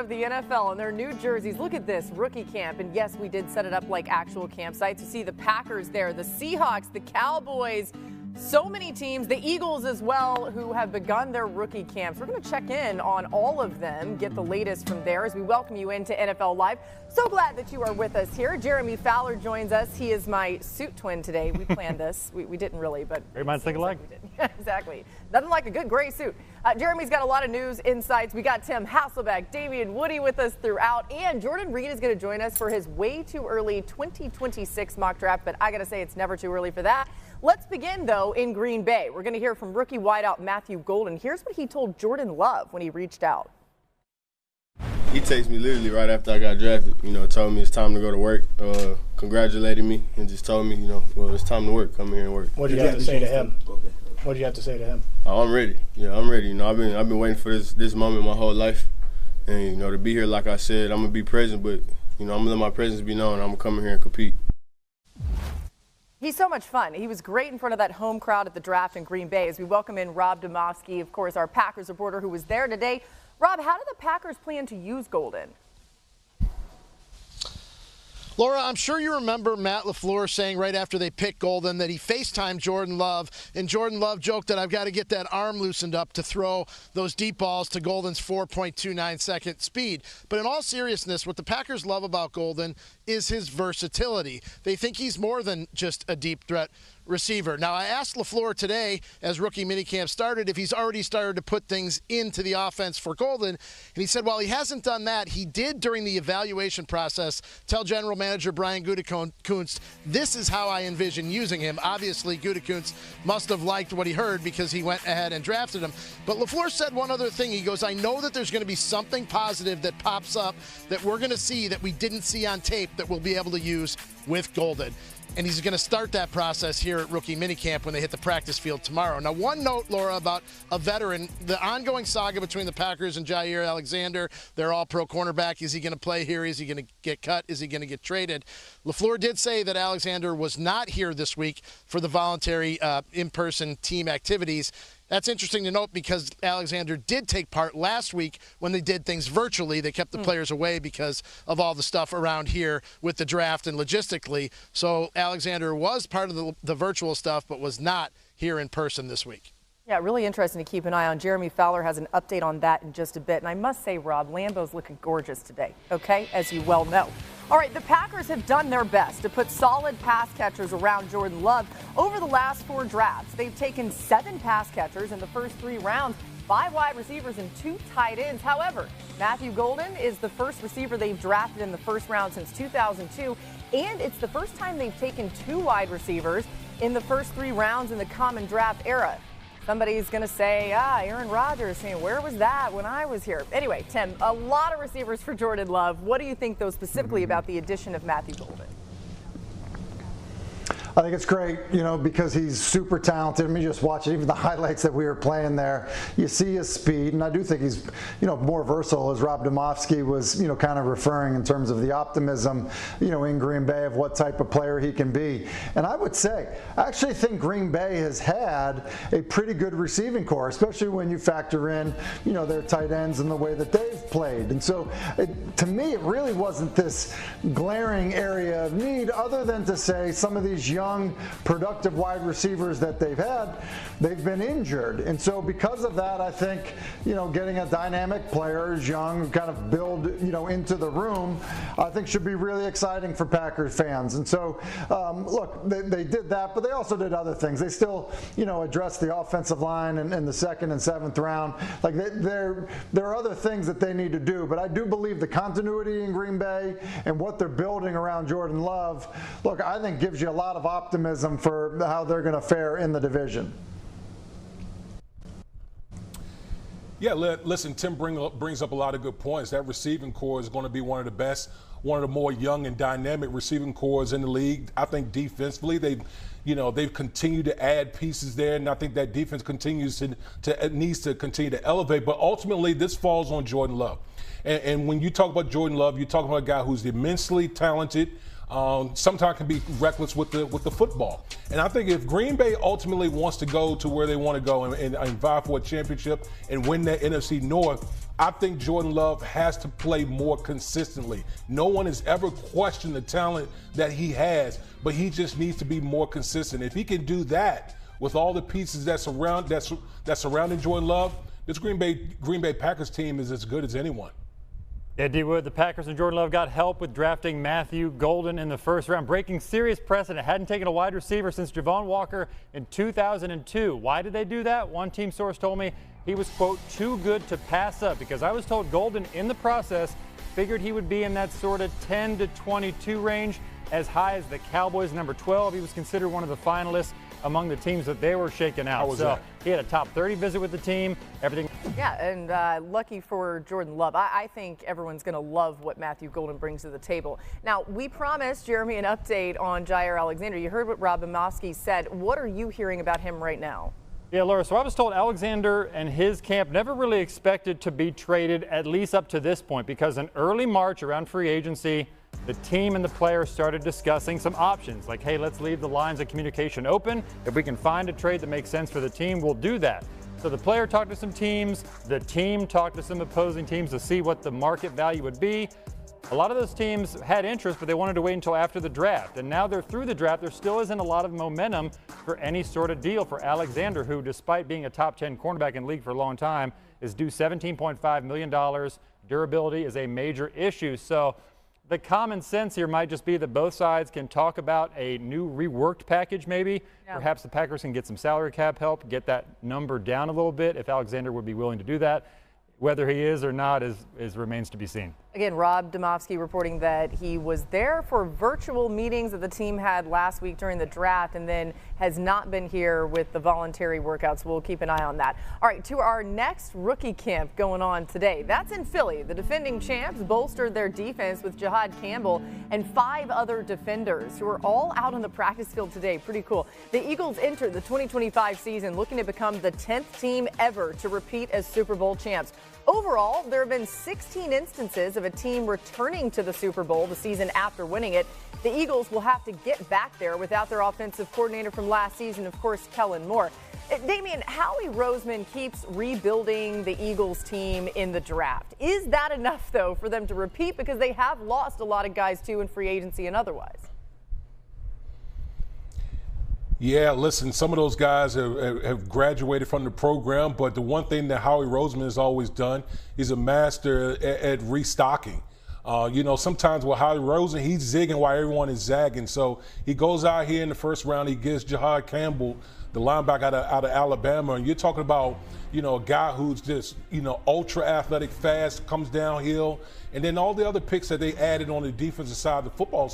of the NFL and their new jerseys. Look at this rookie camp. And yes, we did set it up like actual campsites. You see the Packers there, the Seahawks, the Cowboys, so many teams, the Eagles as well, who have begun their rookie camps. We're going to check in on all of them, get the latest from there as we welcome you into NFL Live. So glad that you are with us here. Jeremy Fowler joins us. He is my suit twin today. We planned this. We didn't really, but great minds think alike. Yeah, exactly. Nothing like a good gray suit. Jeremy's got a lot of news, insights. We got Tim Hasselbeck, Davian Woody with us throughout, and Jordan Reed is going to join us for his way too early 2026 mock draft, but I got to say it's never too early for that. Let's begin, though, in Green Bay. We're going to hear from rookie wideout Matthew Golden. Here's what he told Jordan Love when he reached out. He texted me literally right after I got drafted, told me it's time to go to work, congratulated me, and just told me, well, it's time to work. Come here and work. What did you have to say to him? What did you have to say to him? Oh, I'm ready. Yeah, I'm ready. I've been waiting for this moment my whole life, and to be here, like I said, I'm gonna be present, but I'm gonna let my presence be known. I'm gonna come in here and compete. He's so much fun. He was great in front of that home crowd at the draft in Green Bay as we welcome in Rob Demovsky, of course, our Packers reporter who was there today. Rob, how do the Packers plan to use Golden? Laura, I'm sure you remember Matt LaFleur saying right after they picked Golden that he FaceTimed Jordan Love, and Jordan Love joked that I've got to get that arm loosened up to throw those deep balls to Golden's 4.29 second speed. But in all seriousness, what the Packers love about Golden is his versatility. They think he's more than just a deep threat receiver. Now, I asked LaFleur today, as rookie minicamp started, if he's already started to put things into the offense for Golden, and he said while he hasn't done that, he did during the evaluation process tell general manager Brian Gutekunst, this is how I envision using him. Obviously, Gutekunst must have liked what he heard because he went ahead and drafted him. But LaFleur said one other thing. He goes, I know that there's going to be something positive that pops up that we're going to see that we didn't see on tape that we'll be able to use with Golden. And he's going to start that process here at rookie minicamp when they hit the practice field tomorrow. Now, one note, Laura, about a veteran, the ongoing saga between the Packers and Jaire Alexander. They're all pro cornerback. Is he going to play here? Is he going to get cut? Is he going to get traded? LaFleur did say that Alexander was not here this week for the voluntary in-person team activities. That's interesting to note because Alexander did take part last week when they did things virtually. They kept the players away because of all the stuff around here with the draft and logistically. So Alexander was part of the virtual stuff but was not here in person this week. Yeah, really interesting to keep an eye on. Jeremy Fowler has an update on that in just a bit. And I must say, Rob, Lambeau's looking gorgeous today, okay, as you well know. All right, the Packers have done their best to put solid pass catchers around Jordan Love over the last 4 drafts. They've taken 7 pass catchers in the first 3 rounds, 5 wide receivers and 2 tight ends. However, Matthew Golden is the first receiver they've drafted in the first round since 2002, and it's the first time they've taken 2 wide receivers in the first 3 rounds in the common draft era. Somebody's going to say, Aaron Rodgers, saying, where was that when I was here? Anyway, Tim, a lot of receivers for Jordan Love. What do you think, though, specifically about the addition of Matthew Golden? I think it's great, because he's super talented. I mean, just watch it, even the highlights that we were playing there. You see his speed, and I do think he's, more versatile, as Rob Demovsky was, kind of referring in terms of the optimism, in Green Bay of what type of player he can be. And I would say, I actually think Green Bay has had a pretty good receiving core, especially when you factor in, their tight ends and the way that they've played. And so, to me, it really wasn't this glaring area of need, other than to say some of these young, productive wide receivers that they've had, they've been injured. And so because of that, I think, getting a dynamic player who's young, kind of build, into the room, I think should be really exciting for Packers fans. And so, look, they did that, but they also did other things. They still, addressed the offensive line in the 2nd and 7th round. Like, there are other things that they need to do, but I do believe the continuity in Green Bay and what they're building around Jordan Love, look, I think gives you a lot of optimism for how they're going to fare in the division. Yeah, listen, Tim brings up a lot of good points. That receiving core is going to be one of the best, one of the more young and dynamic receiving cores in the league. I think defensively, they've continued to add pieces there, and I think that defense needs to continue to elevate. But ultimately, this falls on Jordan Love. And when you talk about Jordan Love, you're talking about a guy who's immensely talented, sometimes can be reckless with the football. And I think if Green Bay ultimately wants to go to where they want to go and vie for a championship and win that NFC North, I think Jordan Love has to play more consistently. No one has ever questioned the talent that he has, but he just needs to be more consistent. If he can do that with all the pieces that's surrounding Jordan Love, this Green Bay Packers team is as good as anyone. Yeah, D-Wood, the Packers and Jordan Love got help with drafting Matthew Golden in the first round, breaking serious precedent. Hadn't taken a wide receiver since Javon Walker in 2002. Why did they do that? One team source told me he was, quote, too good to pass up, because I was told Golden in the process figured he would be in that sort of 10 to 22 range, as high as the Cowboys number 12. He was considered one of the finalists among the teams that they were shaking out. So he had a top 30 visit with the team, everything. Yeah, and lucky for Jordan Love. I think everyone's going to love what Matthew Golden brings to the table. Now, we promised Jeremy an update on Jaire Alexander. You heard what Rob Domofsky said. What are you hearing about him right now? Yeah, Laura, so I was told Alexander and his camp never really expected to be traded, at least up to this point, because in early March around free agency, the team and the players started discussing some options, like, hey, let's leave the lines of communication open. If we can find a trade that makes sense for the team, we'll do that. So the player talked to some teams, the team talked to some opposing teams to see what the market value would be. A lot of those teams had interest, but they wanted to wait until after the draft. And now they're through the draft. There still isn't a lot of momentum for any sort of deal for Alexander, who, despite being a top 10 cornerback in the league for a long time, is due $17.5 million. Durability is a major issue. So the common sense here might just be that both sides can talk about a new reworked package maybe. Yeah. Perhaps the Packers can get some salary cap help, get that number down a little bit if Alexander would be willing to do that. Whether he is or not remains to be seen. Again, Rob Domofsky reporting that he was there for virtual meetings that the team had last week during the draft and then has not been here with the voluntary workouts. We'll keep an eye on that. All right, to our next rookie camp going on today. That's in Philly. The defending champs bolstered their defense with Jahad Campbell and 5 other defenders who are all out on the practice field today. Pretty cool. The Eagles entered the 2025 season looking to become the 10th team ever to repeat as Super Bowl champs. Overall, there have been 16 instances of a team returning to the Super Bowl the season after winning it. The Eagles will have to get back there without their offensive coordinator from last season, of course, Kellen Moore. Damian, Howie Roseman keeps rebuilding the Eagles team in the draft. Is that enough, though, for them to repeat? Because they have lost a lot of guys, too, in free agency and otherwise. Yeah, listen, some of those guys have graduated from the program, but the one thing that Howie Roseman has always done is a master at restocking. Sometimes with Howie Roseman, he's zigging while everyone is zagging. So he goes out here in the first round, he gets Jahad Campbell, the linebacker out of Alabama, and you're talking about, a guy who's just, ultra athletic, fast, comes downhill, and then all the other picks that they added on the defensive side of the football